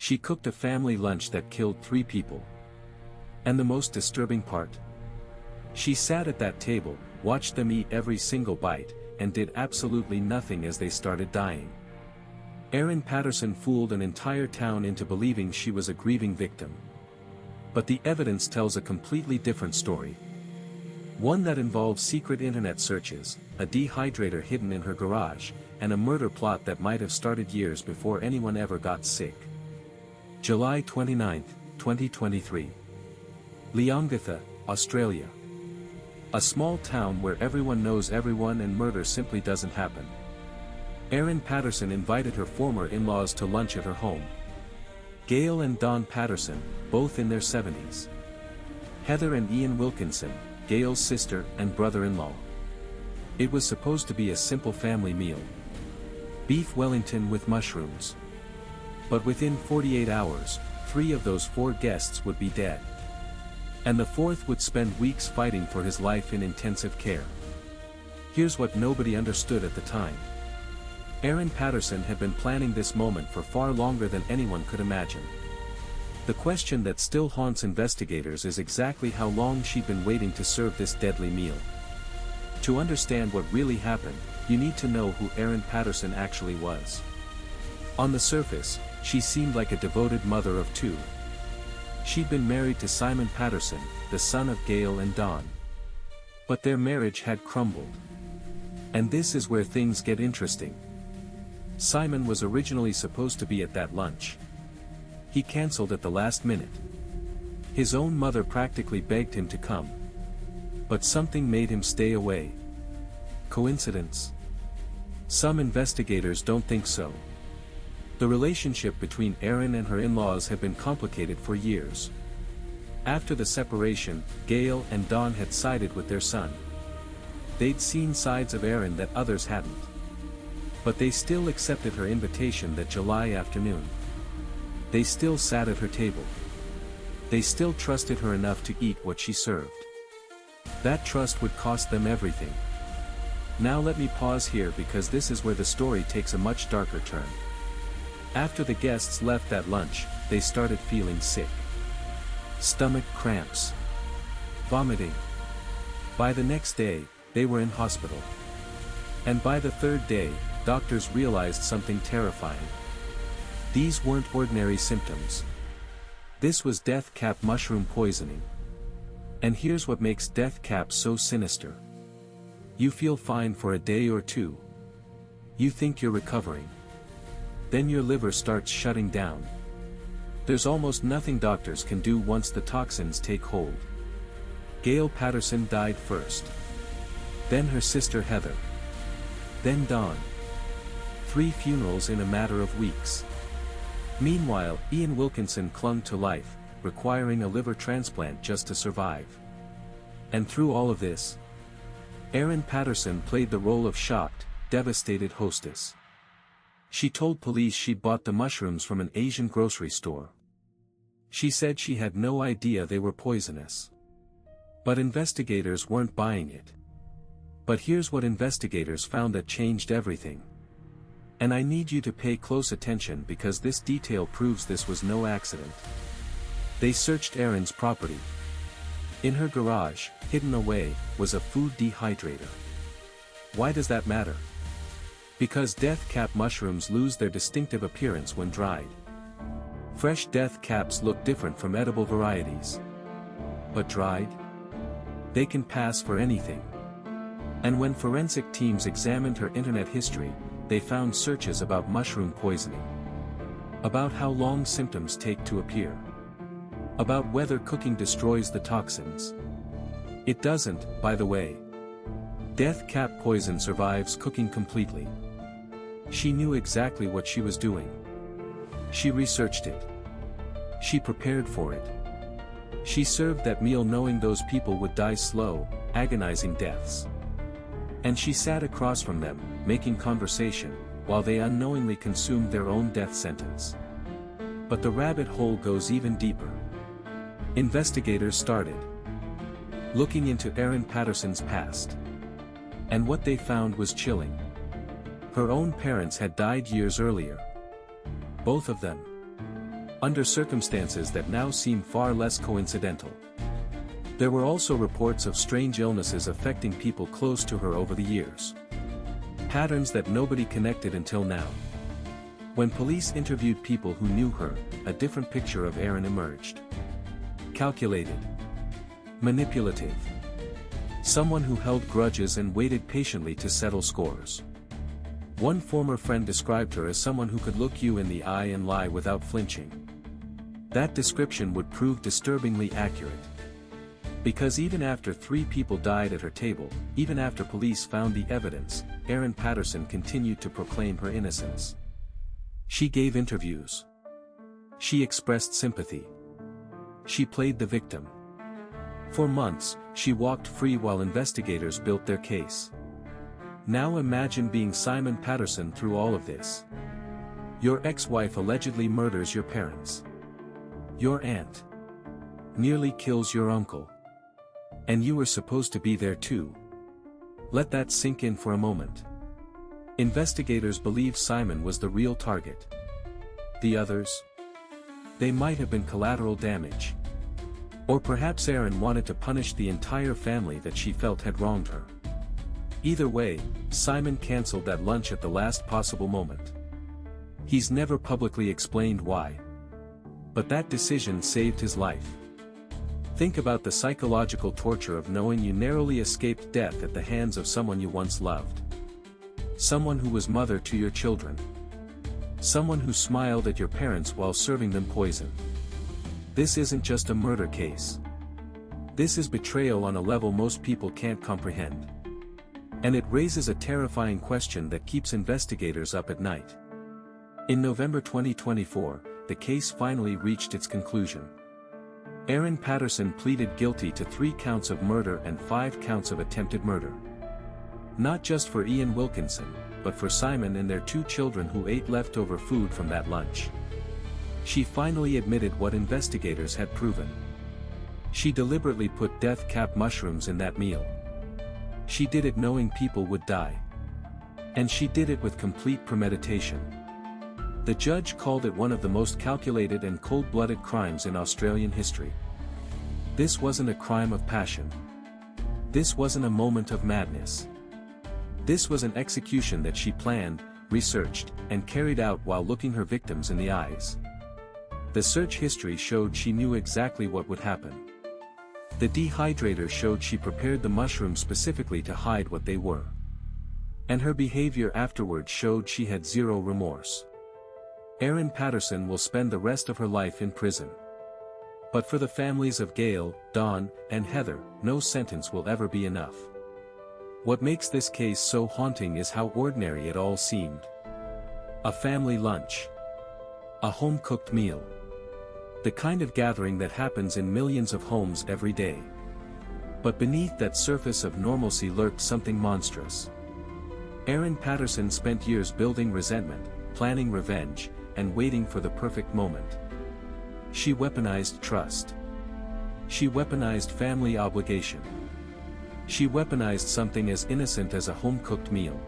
She cooked a family lunch that killed 3 people. And the most disturbing part? She sat at that table, watched them eat every single bite, and did absolutely nothing as they started dying. Erin Patterson fooled an entire town into believing she was a grieving victim. But the evidence tells a completely different story. One that involves secret internet searches, a dehydrator hidden in her garage, and a murder plot that might have started years before anyone ever got sick. July 29, 2023. Leongatha, Australia. A small town where everyone knows everyone and murder simply doesn't happen. Erin Patterson invited her former in-laws to lunch at her home. Gail and Don Patterson, both in their 70s. Heather and Ian Wilkinson, Gail's sister and brother-in-law. It was supposed to be a simple family meal. Beef Wellington with mushrooms. But within 48 hours, 3 of those 4 guests would be dead. And the 4th would spend weeks fighting for his life in intensive care. Here's what nobody understood at the time. Erin Patterson had been planning this moment for far longer than anyone could imagine. The question that still haunts investigators is exactly how long she'd been waiting to serve this deadly meal. To understand what really happened, you need to know who Erin Patterson actually was. On the surface, she seemed like a devoted mother of 2. She'd been married to Simon Patterson, the son of Gail and Don. But their marriage had crumbled. And this is where things get interesting. Simon was originally supposed to be at that lunch. He cancelled at the last minute. His own mother practically begged him to come. But something made him stay away. Coincidence? Some investigators don't think so. The relationship between Erin and her in-laws had been complicated for years. After the separation, Gail and Don had sided with their son. They'd seen sides of Erin that others hadn't. But they still accepted her invitation that July afternoon. They still sat at her table. They still trusted her enough to eat what she served. That trust would cost them everything. Now let me pause here because this is where the story takes a much darker turn. After the guests left that lunch, they started feeling sick. Stomach cramps. Vomiting. By the next day, they were in hospital. And by the 3rd day, doctors realized something terrifying. These weren't ordinary symptoms. This was death cap mushroom poisoning. And here's what makes death cap so sinister. You feel fine for a day or 2. You think you're recovering. Then your liver starts shutting down. There's almost nothing doctors can do once the toxins take hold. Gail Patterson died first. Then her sister Heather. Then Dawn. 3 funerals in a matter of weeks. Meanwhile, Ian Wilkinson clung to life, requiring a liver transplant just to survive. And through all of this, Erin Patterson played the role of shocked, devastated hostess. She told police she'd bought the mushrooms from an Asian grocery store. She said she had no idea they were poisonous. But investigators weren't buying it. But here's what investigators found that changed everything. And I need you to pay close attention because this detail proves this was no accident. They searched Erin's property. In her garage, hidden away, was a food dehydrator. Why does that matter? Because death cap mushrooms lose their distinctive appearance when dried. Fresh death caps look different from edible varieties. But dried? They can pass for anything. And when forensic teams examined her internet history, they found searches about mushroom poisoning. About how long symptoms take to appear. About whether cooking destroys the toxins. It doesn't, by the way. Death cap poison survives cooking completely. She knew exactly what she was doing. She researched it. She prepared for it. She served that meal knowing those people would die slow, agonizing deaths. And she sat across from them, making conversation, while they unknowingly consumed their own death sentence. But the rabbit hole goes even deeper. Investigators started looking into Erin Patterson's past. And what they found was chilling. Her own parents had died years earlier. Both of them. under circumstances that now seem far less coincidental. There were also reports of strange illnesses affecting people close to her over the years. Patterns that nobody connected until now. When police interviewed people who knew her, a different picture of Erin emerged. Calculated. Manipulative. Someone who held grudges and waited patiently to settle scores. One former friend described her as someone who could look you in the eye and lie without flinching. That description would prove disturbingly accurate. Because even after 3 people died at her table, even after police found the evidence, Erin Patterson continued to proclaim her innocence. She gave interviews. She expressed sympathy. She played the victim. For months, she walked free while investigators built their case. Now imagine being Simon Patterson through all of this. Your ex-wife allegedly murders your parents. Your aunt nearly kills your uncle. And you were supposed to be there too. Let that sink in for a moment. Investigators believe Simon was the real target. The others? They might have been collateral damage. Or perhaps Erin wanted to punish the entire family that she felt had wronged her. Either way, Simon cancelled that lunch at the last possible moment. He's never publicly explained why. But that decision saved his life. Think about the psychological torture of knowing you narrowly escaped death at the hands of someone you once loved. Someone who was mother to your children. Someone who smiled at your parents while serving them poison. This isn't just a murder case. This is betrayal on a level most people can't comprehend. And it raises a terrifying question that keeps investigators up at night. In November 2024, the case finally reached its conclusion. Erin Patterson pleaded guilty to 3 counts of murder and 5 counts of attempted murder. Not just for Ian Wilkinson, but for Simon and their 2 children who ate leftover food from that lunch. She finally admitted what investigators had proven. She deliberately put death cap mushrooms in that meal. She did it knowing people would die. And she did it with complete premeditation. The judge called it one of the most calculated and cold-blooded crimes in Australian history. This wasn't a crime of passion. This wasn't a moment of madness. This was an execution that she planned, researched, and carried out while looking her victims in the eyes. The search history showed she knew exactly what would happen. The dehydrator showed she prepared the mushrooms specifically to hide what they were. And her behavior afterward showed she had zero remorse. Erin Patterson will spend the rest of her life in prison. But for the families of Gail, Dawn, and Heather, no sentence will ever be enough. What makes this case so haunting is how ordinary it all seemed. A family lunch. A home-cooked meal. The kind of gathering that happens in millions of homes every day. But beneath that surface of normalcy lurked something monstrous. Erin Patterson spent years building resentment, planning revenge, and waiting for the perfect moment. She weaponized trust. She weaponized family obligation. She weaponized something as innocent as a home-cooked meal.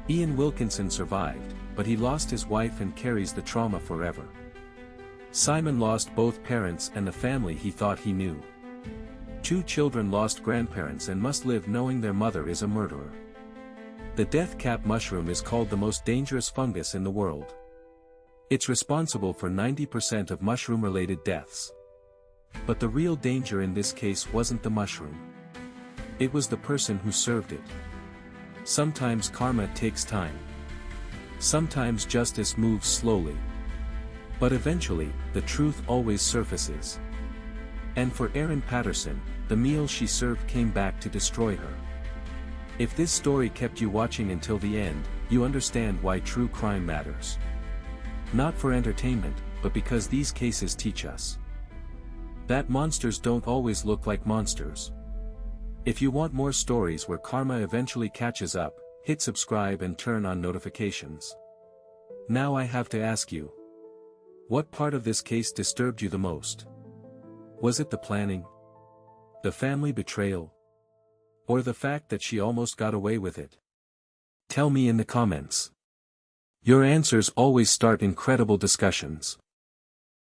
Ian Wilkinson survived, but he lost his wife and carries the trauma forever. Simon lost both parents and the family he thought he knew. 2 children lost grandparents and must live knowing their mother is a murderer. The death cap mushroom is called the most dangerous fungus in the world. It's responsible for 90% of mushroom-related deaths. But the real danger in this case wasn't the mushroom. It was the person who served it. Sometimes karma takes time. Sometimes justice moves slowly. But eventually, the truth always surfaces. And for Erin Patterson, the meal she served came back to destroy her. If this story kept you watching until the end, you understand why true crime matters. Not for entertainment, but because these cases teach us that monsters don't always look like monsters. If you want more stories where karma eventually catches up, hit subscribe and turn on notifications. Now I have to ask you. What part of this case disturbed you the most? Was it the planning? The family betrayal? Or the fact that she almost got away with it? Tell me in the comments. Your answers always start incredible discussions.